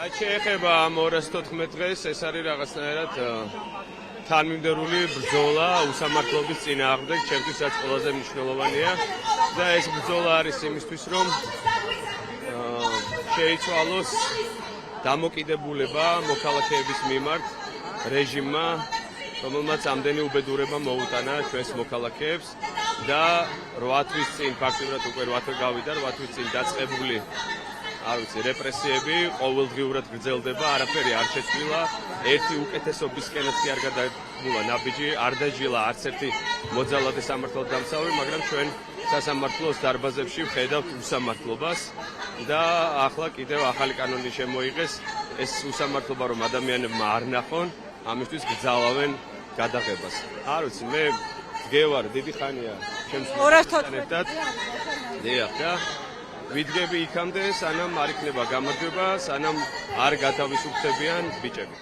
რაც შეეხება ამ 214 დღეს, ეს არის რაღაცნაირად თანმიმდევრული ბრძოლა უსამართლობის წინააღმდეგ, ჩემთვის რაც ყველაზე მნიშვნელოვანია და ეს ბრძოლა არის იმისთვის, რომ შეიცვალოს დამოკიდებულება მოქალაქეების მიმართ რეჟიმმა, რომელმაც ამდენი უბედურება მოუტანა ჩვენს მოქალაქეებს და 8 თვის წინ ფაქტიურად უკვე 8 თვე გავიდა, 8 თვის წინ დაწყებული რეპრესიები ყოველდღიურად გრძელდება, არაფერი არ შეცვლილა, ერთი უკეთესობისკენაც კი არ გადაგულა ნაბიჯი, არ დაჟილა არც ერთი მოძალადე სამართალად დამცავი, მაგრამ ჩვენ სასამართლოს დარბაზებში ვხედავთ უსამართლობას და ახლა კიდევ ახალი კანონი შემოიღეს, ეს უსამართლობა რომ ადამიანებმა არ ნახონ, ამისთვის გძალავენ გადაღებას. არ ვიცი, მე ვდგევარ დიდი ხანია ჩემს ერთად. დიახ და ვიდგები იქამდე, სანამ არ იქნება გამარჯვება, სანამ არ გათავისუფლებიან ბიჭები.